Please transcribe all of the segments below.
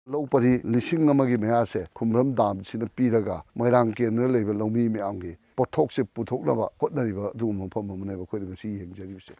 ꯂꯧꯄꯔꯤ ꯂꯤꯁꯤꯡ ꯑꯃꯒꯤ ꯃꯌꯥꯁꯦ ꯈꯨꯝꯕ꯭ꯔꯝ ꯗꯥꯝꯁꯤꯅ ꯄꯤꯔꯒ ꯃꯣꯏꯔꯥꯡ ꯀꯦꯟꯗ꯭ꯔꯗ ꯂꯩꯕ ꯂꯧꯃꯤ ꯃꯌꯥꯝꯒꯤ ꯄꯣꯠꯊꯣꯛꯁꯦ ꯄꯨꯊꯣꯛꯅꯕ ꯍꯣꯠꯅꯔꯤꯕ ꯑꯗꯨꯒꯨꯝꯕ ꯃꯐꯝ ꯑꯃꯅꯦꯕ ꯑꯩꯈꯣꯏꯅ ꯉꯁꯤ ꯌꯦꯡꯖꯔꯤꯕꯁꯦ꯫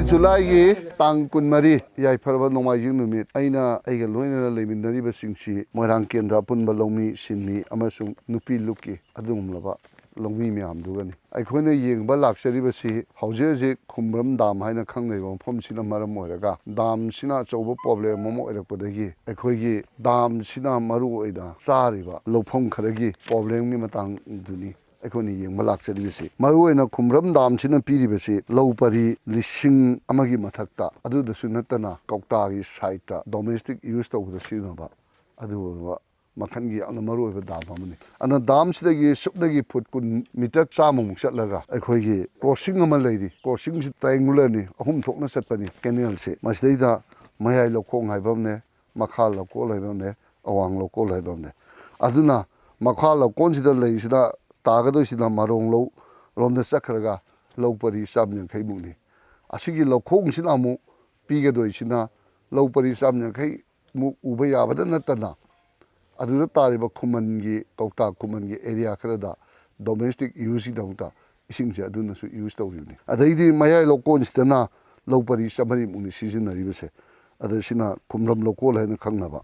ꯖꯨꯂꯥꯏꯒꯤ ꯇꯥꯡ 24 ꯌꯥꯏꯐꯔꯕ ꯅꯣꯡꯃꯥꯏꯖꯤꯡ ꯅꯨꯃꯤꯠ ꯑꯩꯅ ꯑꯩꯒ ꯂꯣꯏꯅꯅ ꯂꯩꯃꯤꯟꯅꯔꯤꯕꯁꯤꯡꯁꯤ ꯃꯣꯏꯔꯥꯡ ꯀꯦꯟꯗ꯭ꯔ ꯑꯄꯨꯟꯕ ꯂꯧꯃꯤ ꯁꯤꯟꯃꯤ ꯑꯃꯁꯨꯡ ꯅꯨꯄꯤ ꯂꯨꯞꯀꯤ ꯑꯗꯨꯒꯨꯝꯂꯕ ꯂꯧꯃꯤ ꯃꯌꯥꯝꯗꯨꯒꯅꯤ ꯑꯩꯈꯣꯏꯅ ꯌꯦꯡꯕ ꯂꯥꯛꯆꯔꯤꯕꯁꯤ ꯍꯧꯖꯤꯛ ꯍꯧꯖꯤꯛ ꯈꯨꯝꯕ꯭ꯔꯝ ꯗꯥꯝ ꯍꯥꯏꯅ ꯈꯪꯅꯔꯤꯕ ꯃꯐꯝꯁꯤꯅ ꯃꯔꯝ ꯑꯣꯏꯔꯒ ꯗꯥꯝꯁꯤꯅ ꯑꯆꯧꯕ ꯄ꯭ꯔꯣꯕ꯭ꯂꯦꯝ ꯑꯃ ꯑꯣꯏꯔꯛꯄꯗꯒꯤ ꯑꯩꯈꯣꯏꯒꯤ ꯗꯥꯝꯁꯤꯅ ꯃꯔꯨꯑꯣꯏꯅ ꯆꯥꯔꯤꯕ ꯂꯧꯐꯝ ꯈꯔꯒꯤ ꯄ꯭ꯔꯣꯕ꯭ꯂꯦꯝꯒꯤ ꯃꯇꯥꯡꯗꯨꯅꯤ ꯑꯩꯈꯣꯏꯅ ꯌꯦꯡꯕ ꯂꯥꯛꯆꯔꯤꯕꯁꯤ ꯃꯔꯨꯑꯣꯏꯅ ꯈꯨꯝꯕ꯭ꯔꯝ ꯗꯥꯝꯁꯤꯅ ꯄꯤꯔꯤꯕꯁꯤ ꯂꯧ ꯄꯔꯤ ꯂꯤꯁꯤꯡ ꯑꯃꯒꯤ ꯃꯊꯛꯇ ꯑꯗꯨꯗꯁꯨ ꯅꯠꯇꯅ ꯀꯧꯇꯥꯒꯤ ꯁꯥꯏꯠꯇ ꯗꯣꯃꯦꯁꯇꯤꯛ ꯌꯨꯁ ꯇꯧꯕꯗ ꯁꯤꯖꯤꯟꯅꯕ ꯑꯗꯨꯒꯨꯝꯂꯕ ꯃꯈꯜꯒꯤ ꯌꯥꯝꯅ ꯃꯔꯨꯑꯣꯏꯕ ꯗꯥꯝ ꯑꯃꯅꯤ ꯑꯗꯨꯅ ꯗꯥꯝꯁꯤꯗꯒꯤ ꯁꯨꯞꯅꯒꯤ ꯐꯨꯠ 10 ꯃꯤꯇꯔ 100ꯃꯨꯛ ꯆꯠꯂꯒ ꯑꯩꯈꯣꯏꯒꯤ ꯀ꯭ꯔꯣꯁꯤꯡ ꯑꯃ ꯂꯩꯔꯤ ꯀ꯭ꯔꯣꯁꯤꯡꯁꯤ ꯇ꯭ꯔꯥꯏꯡꯒꯨꯂꯔꯅꯤ ꯑꯍꯨꯝ ꯊꯣꯛꯅ ꯆꯠꯄꯅꯤ ꯀꯦꯅꯦꯜꯁꯦ ꯃꯁꯤꯗꯩꯗ ꯃꯌꯥꯏ ꯂꯧꯈꯣꯡ ꯍꯥꯏꯕ ꯑꯃꯅꯦ ꯃꯈꯥ ꯂꯧꯀꯣꯜ ꯍꯥꯏꯕ ꯑꯃꯅꯦ ꯑꯋꯥꯡ ꯂꯧꯀꯣꯜ ꯍꯥꯏꯕ ꯑꯃꯅꯦ ꯑꯗꯨꯅ ꯃꯈꯥ ꯂꯧꯀꯣꯟꯁꯤꯗ ꯂꯩꯔꯤꯁꯤꯗ ꯇꯥꯒꯗꯣꯏꯁꯤꯅ ꯃꯔꯣꯡ ꯂꯧ ꯔꯣꯝꯗ ꯆꯠꯈ꯭ꯔꯒ ꯂꯧ ꯄꯔꯤ 150ꯃꯨꯛꯅꯤ ꯑꯁꯤꯒꯤ ꯂꯧꯈꯣꯡꯁꯤꯅ ꯑꯃꯨꯛ ꯄꯤꯒꯗꯣꯏꯁꯤꯅ ꯂꯧ ꯄꯔꯤ 150ꯃꯨꯛ ꯎꯕ ꯌꯥꯕꯗ ꯅꯠꯇꯅ ꯑꯗꯨꯗ ꯇꯥꯔꯤꯕ ꯈꯨꯃꯟꯒꯤ ꯀꯧꯇꯥ ꯈꯨꯃꯟꯒꯤ ꯑꯦꯔꯤꯌꯥ ꯈꯔꯗ ꯗꯣꯃꯦꯁꯇꯤꯛ ꯌꯨꯁꯀꯤꯗꯃꯛꯇ ꯏꯁꯤꯡꯁꯦ ꯑꯗꯨꯅꯁꯨ ꯌꯨꯁ ꯇꯧꯔꯤꯕꯅꯤ ꯑꯗꯩꯗꯤ ꯃꯌꯥꯏ ꯂꯧꯀꯣꯟꯁꯤꯗꯅ ꯂꯧ ꯄꯔꯤ 150ꯃꯨꯛꯅꯤ ꯁꯤꯖꯤꯟꯅꯔꯤꯕꯁꯦ ꯑꯗ ꯁꯤꯅ ꯈꯨꯝꯕ꯭ꯔꯝ ꯂꯧꯀꯣꯜ ꯍꯥꯏꯅ ꯈꯪꯅꯕ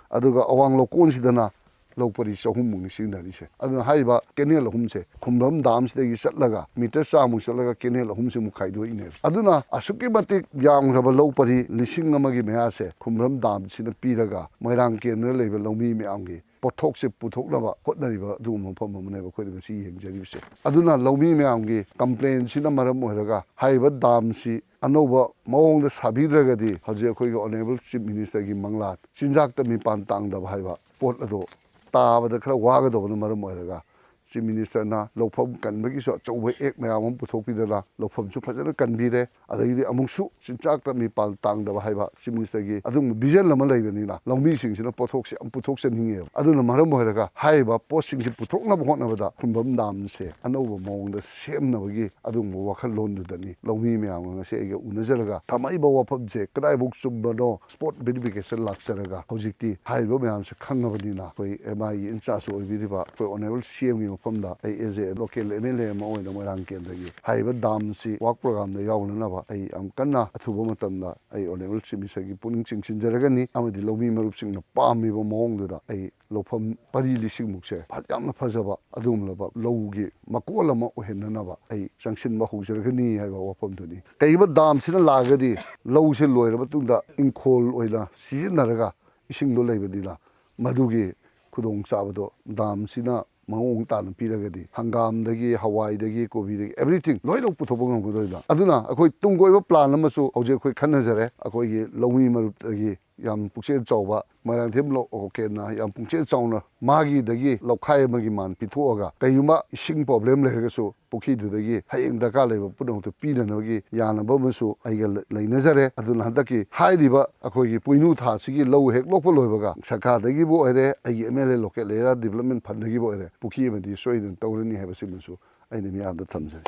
ꯑꯗꯨꯒ ꯑꯋꯥꯡ ꯂꯧꯀꯣꯟꯁꯤꯗꯅ ꯂꯧ ꯄꯔꯤ 200ꯃꯨꯛꯅꯤ ꯁꯤꯖꯤꯟꯅꯔꯤꯁꯦ ꯑꯗꯨꯅ ꯍꯥꯏꯔꯤꯕ ꯀꯦꯅꯦꯜ ꯑꯍꯨꯝꯁꯦ ꯈꯨꯝꯕ꯭ꯔꯝ ꯗꯥꯝꯁꯤꯗꯒꯤ ꯆꯠꯂꯒ ꯃꯤꯇꯔ 100ꯃꯨꯛ ꯆꯠꯂꯒ ꯀꯦꯅꯦꯜ ꯑꯍꯨꯝꯁꯤꯃꯨꯛ ꯈꯥꯏꯗꯣꯛꯏꯅꯦꯕ ꯑꯗꯨꯅ ꯑꯁꯨꯛꯀꯤ ꯃꯇꯤꯛ ꯌꯥꯝꯈ꯭ꯔꯕ ꯂꯧ ꯄꯔꯤ 1000 ꯃꯌꯥꯁꯦ ꯈꯨꯝꯕ꯭ꯔꯝ ꯗꯥꯝꯁꯤꯅ ꯄꯤꯔꯒ ꯃꯣꯏꯔꯥꯡ ꯀꯦꯟꯗ꯭ꯔꯗ ꯂꯩꯕ ꯂꯧꯃꯤ ꯃꯌꯥꯝꯒꯤ ꯄꯣꯠꯊꯣꯛꯁꯦ ꯄꯨꯊꯣꯛꯅꯕ ꯍꯣꯠꯅꯔꯤꯕ ꯑꯗꯨꯒꯨꯝꯕ ꯃꯐꯝ ꯑꯃꯅꯦꯕ ꯑꯩꯈꯣꯏꯅ ꯉꯁꯤ ꯌꯦꯡꯖꯔꯤꯕꯁꯦ ꯑꯗꯨꯅ ꯂꯧꯃꯤ ꯃꯌꯥꯝꯒꯤ ꯀꯝꯄ꯭ꯂꯦꯟꯁꯤꯅ ꯃꯔꯝ ꯑꯣꯏꯔꯒ ꯍꯥꯏꯔꯤꯕ ꯗꯥꯝꯁꯤ ꯑꯅꯧꯕ ꯃꯑꯣꯡꯗ ꯁꯥꯕꯤꯗ꯭ꯔꯒꯗꯤ ꯍꯧꯖꯤꯛ ꯑꯩꯈꯣꯏꯒꯤ ꯑꯣꯅꯔꯦꯕꯜ ꯆꯤꯐ ꯃꯤꯅꯤꯁꯇꯔꯒꯤ ꯃꯪꯂꯥꯟ ꯆꯤꯟꯖꯥꯛꯇ ꯃꯤꯄꯥꯟ ꯇꯥꯡꯗꯕ ꯍꯥꯏꯕ ꯄꯣꯠ ꯑꯗꯣ ꯇꯥꯕꯗ ꯈꯔ ꯋꯥꯒꯗꯕꯅ ꯃꯔꯝ ꯑꯣꯏꯔꯒ ꯆꯤꯐ ꯃꯤꯅꯤꯁꯇꯔꯅ ꯂꯧꯐꯝ ꯀꯟꯕꯒꯤꯁꯨ ꯑꯆꯧꯕ ꯑꯦꯛ ꯃꯌꯥꯝ ꯑꯃ ꯄꯨꯊꯣꯛꯄꯤꯗꯅ ꯂꯧꯐꯝꯁꯨ ꯐꯖꯅ ꯀꯟꯕꯤꯔꯦ ꯑꯗꯒꯤꯗꯤ ꯑꯃꯨꯛꯁꯨ ꯆꯤꯟꯖꯥꯛꯇ ꯃꯤꯄꯥꯜ ꯇꯥꯡꯗꯕ ꯍꯥꯏꯕ ꯆꯤꯐ ꯃꯤꯅꯤꯁꯇꯔꯒꯤ ꯑꯗꯨꯒꯨꯝꯕ ꯚꯤꯖꯟ ꯑꯃ ꯂꯩꯕꯅꯤꯅ ꯂꯧꯃꯤꯁꯤꯡꯁꯤꯅ ꯄꯣꯠꯊꯣꯛꯁꯦ ꯌꯥꯝ ꯄꯨꯊꯣꯛꯆꯅꯤꯡꯉꯦꯕ ꯑꯗꯨꯅ ꯃꯔꯝ ꯑꯣꯏꯔꯒ ꯍꯥꯏꯔꯤꯕ ꯄꯣꯠꯁꯤꯡꯁꯤ ꯄꯨꯊꯣꯛꯅꯕ ꯍꯣꯠꯅꯕꯗ ꯈꯨꯟꯕꯝ ꯗꯥꯝꯁꯦ ꯑꯅꯧꯕ ꯃꯑꯣꯡꯗ ꯁꯦꯝꯅꯕꯒꯤ ꯑꯗꯨꯒꯨꯝꯕ ꯋꯥꯈꯜꯂꯣꯟꯗꯨꯗꯅꯤ ꯂꯧꯃꯤ ꯃꯌꯥꯝꯒ ꯉꯁꯤ ꯑꯩꯒ ꯎꯅꯖꯔꯒ ꯊꯝꯃꯛꯏꯕ ꯋꯥꯐꯝꯁꯦ ꯀꯗꯥꯏꯐꯥꯎ ꯆꯨꯝꯕꯅꯣ ꯁ꯭ꯄꯣꯠ ꯚꯦꯔꯤꯐꯤꯀꯦꯁꯟ ꯂꯥꯛꯆꯔꯒ ꯍꯧꯖꯤꯛꯇꯤ ꯍꯥꯏꯔꯤꯕ ꯃꯌꯥꯝꯁꯦ ꯈꯪꯉꯕꯅꯤꯅ ꯑꯩꯈꯣꯏ ꯑꯦꯝ ꯑꯥꯏꯒꯤ ꯏꯟꯆꯥꯔꯖ ꯑꯣꯏꯕꯤꯔꯤꯕ ꯑꯩꯈꯣꯏ ꯑꯣꯅꯔꯦꯕꯜ ꯁꯤ ꯑꯦꯝꯒꯤ ꯃꯐꯝꯗ ꯑꯩ as a local M L ꯑꯦ ꯑꯃ ꯑꯣꯏꯅ ꯃꯣꯏꯔꯥꯡ ꯀꯦꯟꯗ꯭ꯔꯒꯤ ꯍꯥꯏꯔꯤꯕ ꯗꯥꯝꯁꯤ ꯋꯥꯔꯛ ꯄ꯭ꯔꯣꯒ꯭ꯔꯥꯝꯗ ꯌꯥꯎꯅꯅꯕ ꯑꯩ ꯌꯥꯝ ꯀꯟꯅ ꯑꯊꯨꯕ ꯃꯇꯝꯗ ꯑꯩ ꯑꯣꯅꯔꯦꯕꯜ ꯆꯤꯐ ꯃꯤꯅꯤꯁꯇꯔꯒꯤ ꯄꯨꯛꯅꯤꯡ ꯆꯤꯡꯁꯤꯟꯖꯔꯒꯅꯤ ꯑꯃꯗꯤ ꯂꯧꯃꯤ ꯃꯔꯨꯞꯁꯤꯡꯅ ꯄꯥꯝꯃꯤꯕ ꯃꯑꯣꯡꯗꯨꯗ ꯑꯩ ꯂꯧꯐꯝ ꯄꯔꯤ 1,000ꯃꯨꯛꯁꯦ ꯌꯥꯝꯅ ꯐꯖꯕ ꯑꯗꯨꯒꯨꯝꯂꯕ ꯂꯧꯒꯤ ꯃꯀꯣꯜ ꯑꯃ ꯑꯣꯏꯍꯟꯅꯅꯕ ꯑꯩ ꯆꯪꯁꯤꯟꯕ ꯍꯧꯖꯔꯒꯅꯤ ꯍꯥꯏꯕ ꯋꯥꯐꯝꯗꯨꯅꯤ ꯀꯩꯒꯨꯝꯕ ꯗꯥꯝꯁꯤꯅ ꯂꯥꯛꯑꯒꯗꯤ ꯂꯧꯁꯦ ꯂꯣꯏꯔꯕ ꯃꯇꯨꯡꯗ ꯏꯪꯈꯣꯜ ꯑꯣꯏꯅ ꯁꯤꯖꯤꯟꯅꯔꯒ ꯏꯁꯤꯡꯗꯣ ꯂꯩꯕꯅꯤꯅ ꯃꯗꯨꯒꯤ ꯈꯨꯗꯣꯡꯆꯥꯕꯗꯣ ꯗꯥꯝꯁꯤꯅ ꯃꯑꯣꯡ ꯇꯥꯅ ꯄꯤꯔꯒꯗꯤ ꯍꯪꯒꯥꯝꯗꯒꯤ ꯍꯋꯥꯏꯗꯒꯤ ꯀꯣꯕꯤꯗꯒꯤ ꯑꯦꯕ꯭ꯔꯤꯊꯤꯡ ꯂꯣꯏꯅ ꯄꯨꯊꯣꯛꯄ ꯉꯝꯒꯗꯣꯏꯕ ꯑꯗꯨꯅ ꯑꯩꯈꯣꯏ ꯇꯨꯡ ꯀꯣꯏꯕ ꯄ꯭ꯂꯥꯟ ꯑꯃꯁꯨ ꯍꯧꯖꯤꯛ ꯑꯩꯈꯣꯏ ꯈꯟꯅꯖꯔꯦ ꯑꯩꯈꯣꯏꯒꯤ ꯂꯧꯃꯤ ꯃꯔꯨꯞꯇꯒꯤ ꯌꯥꯝ ꯄꯨꯛꯆꯦꯜ ꯆꯥꯎꯕ ꯃꯣꯏꯔꯥꯡꯊꯦꯝ ꯂꯣꯀꯦꯜꯅ ꯌꯥꯝ ꯄꯨꯛꯆꯦꯜ ꯆꯥꯎꯅ ꯃꯥꯒꯤꯗꯒꯤ ꯂꯧꯈꯥꯏ ꯑꯃꯒꯤ ꯃꯥꯟ ꯄꯤꯊꯣꯛꯑꯒ ꯀꯩꯒꯨꯝꯕ ꯏꯁꯤꯡ ꯄ꯭ꯔꯣꯕ꯭ꯂꯦꯝ ꯂꯩꯔꯒꯁꯨ ꯄꯨꯈ꯭ꯔꯤꯗꯨꯗꯒꯤ ꯍꯌꯦꯡ ꯗꯔꯀꯥꯔ ꯂꯩꯕ ꯄꯨꯝꯅꯃꯛꯇꯨ ꯄꯤꯅꯅꯕꯒꯤ ꯌꯥꯅꯕ ꯑꯃꯁꯨ ꯑꯩꯒ ꯂꯩꯅꯖꯔꯦ ꯑꯗꯨꯅ ꯍꯟꯗꯛꯀꯤ ꯍꯥꯏꯔꯤꯕ ꯑꯩꯈꯣꯏꯒꯤ ꯄꯣꯏꯅꯨ ꯊꯥꯁꯤꯒꯤ ꯂꯧ ꯍꯦꯛ ꯂꯣꯛꯄ ꯂꯣꯏꯕꯒ ꯁꯔꯀꯥꯔꯗꯒꯤꯕꯨ ꯑꯣꯏꯔꯦ ꯑꯩꯒꯤ M L A local area development ꯐꯟꯗꯒꯤꯕꯨ ꯑꯣꯏꯔꯦ ꯄꯨꯈ꯭ꯔꯤ ꯑꯃꯗꯤ ꯁꯣꯏꯗꯅ ꯇꯧꯔꯅꯤ ꯍꯥꯏꯕꯁꯤꯃꯁꯨ ꯑꯩꯅ ꯃꯤꯌꯥꯝꯗ ꯊꯝꯖꯔꯤ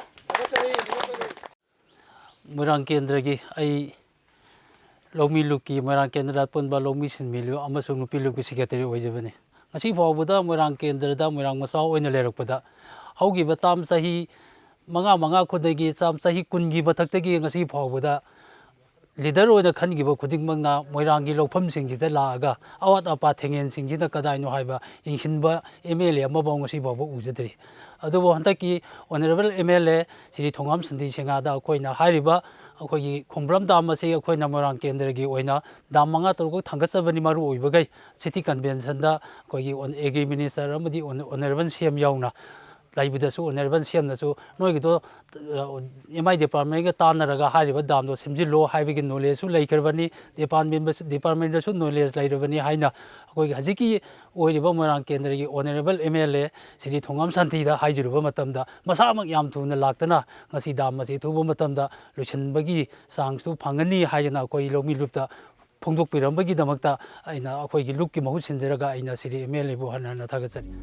ꯃꯣꯏꯔꯥꯡ ꯀꯦꯟꯗ꯭ꯔꯒꯤ ꯑꯩ ꯂꯧꯃꯤ ꯂꯨꯞꯀꯤ ꯃꯣꯏꯔꯥꯡ ꯀꯦꯟꯗ꯭ꯔꯗ ꯄꯨꯟꯕ ꯂꯧꯃꯤ ꯁꯤꯟꯃꯤ ꯑꯃꯁꯨꯡ ꯅꯨꯄꯤ ꯂꯨꯞꯀꯤ ꯁꯦꯀ꯭ꯔꯦꯇꯔꯤ ꯑꯣꯏꯖꯕꯅꯤ ꯉꯁꯤ ꯐꯥꯎꯕꯗ ꯃꯣꯏꯔꯥꯡ ꯀꯦꯟꯗ꯭ꯔꯗ ꯃꯣꯏꯔꯥꯡ ꯃꯆꯥ ꯑꯣꯏꯅ ꯂꯩꯔꯛꯄꯗ ꯍꯧꯈꯤꯕ ꯇꯥꯝ ꯆꯍꯤ ꯃꯉꯥ ꯈꯨꯗꯤꯡꯒꯤ ꯆꯍꯤ 10ꯒꯤ ꯃꯊꯛꯇꯒꯤ ꯉꯁꯤ ꯐꯥꯎꯕꯗ ꯂꯤꯗꯔ ꯑꯣꯏꯅ ꯈꯟꯈꯤꯕ ꯈꯨꯗꯤꯡꯃꯛꯅ ꯃꯣꯏꯔꯥꯡꯒꯤ ꯂꯧꯐꯝꯁꯤꯡꯁꯤꯗ ꯂꯥꯛꯑꯒ ꯑꯋꯥꯠ ꯑꯄꯥ ꯊꯦꯡꯉꯦꯟꯁꯤꯡꯁꯤꯅ ꯀꯗꯥꯏꯅꯣ ꯍꯥꯏꯕ ꯌꯦꯡꯁꯤꯟꯕ ꯑꯦꯝ ꯑꯦꯜ ꯑꯦ ꯑꯃꯐꯥꯎ ꯉꯁꯤ ꯐꯥꯎꯕ ꯎꯖꯗ꯭ꯔꯤ ꯑꯗꯨꯕꯨ ꯍꯟꯗꯛꯀꯤ honourable M L A Sri Thongam ꯁꯟꯗꯤ ꯁꯦꯡꯉꯥꯗ ꯑꯩꯈꯣꯏꯅ ꯍꯥꯏꯔꯤꯕ ꯑꯩꯈꯣꯏꯒꯤ ꯈꯣꯡꯕ꯭ꯔꯝ ꯗꯥꯝ ꯑꯁꯤ ꯑꯩꯈꯣꯏꯅ ꯃꯣꯏꯔꯥꯡ ꯀꯦꯟꯗ꯭ꯔꯒꯤ ꯑꯣꯏꯅ ꯗꯥꯝ 5-6 ꯊꯥꯡꯒꯠꯆꯕꯅꯤ ꯃꯔꯨ ꯑꯣꯏꯕꯈꯩ ꯁꯤꯇꯤ ꯀꯟꯚꯦꯟꯁꯟꯗ ꯑꯩꯈꯣꯏꯒꯤ ꯑꯦꯒ꯭ꯔꯤ ꯃꯤꯅꯤꯁꯇꯔ ꯑꯃꯗꯤ ꯑꯣꯅꯔꯦꯕꯜ ꯁꯤ ꯑꯦꯝ ꯌꯥꯎꯅ ꯂꯩꯕꯗꯁꯨ ꯑꯣꯅꯔꯦꯕꯜ ꯁꯤ ꯑꯦꯝꯅꯁꯨ ꯅꯣꯏꯒꯤꯗꯣ ꯑꯦꯝ ꯑꯥꯏ ꯗꯤꯄꯥꯔꯠꯃꯦꯟꯒ ꯇꯥꯟꯅꯔꯒ ꯍꯥꯏꯔꯤꯕ ꯗꯥꯝꯗꯣ ꯁꯦꯝꯖꯤꯜꯂꯣ ꯍꯥꯏꯕꯒꯤ ꯅꯣꯂꯦꯖꯁꯨ ꯂꯩꯈ꯭ꯔꯕꯅꯤ ꯗꯤꯄꯥꯔꯠꯃꯦꯟꯗꯁꯨ ꯅꯣꯂꯦꯖ ꯂꯩꯔꯕꯅꯤ ꯍꯥꯏꯅ ꯑꯩꯈꯣꯏꯒꯤ ꯍꯧꯖꯤꯛꯀꯤ ꯑꯣꯏꯔꯤꯕ ꯃꯣꯏꯔꯥꯡ ꯀꯦꯟꯗ꯭ꯔꯒꯤ honourable M L A Sri Thongam ꯁꯥꯟꯇꯤꯗ ꯍꯥꯏꯖꯔꯨꯕ ꯃꯇꯝꯗ ꯃꯁꯥꯃꯛ ꯌꯥꯝ ꯊꯨꯅ ꯂꯥꯛꯇꯅ ꯉꯁꯤ ꯗꯥꯝ ꯑꯁꯤ ꯑꯊꯨꯕ ꯃꯇꯝꯗ ꯂꯣꯏꯁꯤꯟꯕꯒꯤ ꯆꯥꯡꯁꯨ ꯐꯪꯒꯅꯤ ꯍꯥꯏꯗꯅ ꯑꯩꯈꯣꯏ ꯂꯧꯃꯤ ꯂꯨꯞꯇ ꯐꯣꯡꯗꯣꯛꯄꯤꯔꯝꯕꯒꯤꯗꯃꯛꯇ ꯑꯩꯅ ꯑꯩꯈꯣꯏꯒꯤ ꯂꯨꯞꯀꯤ ꯃꯍꯨꯠ ꯁꯤꯟꯖꯔꯒ ꯑꯩꯅ ꯁ꯭ꯔꯤ ꯑꯦꯝ ꯑꯦꯜ ꯑꯦꯕꯨ ꯍꯟꯅ ꯊꯥꯒꯠꯆꯔꯤ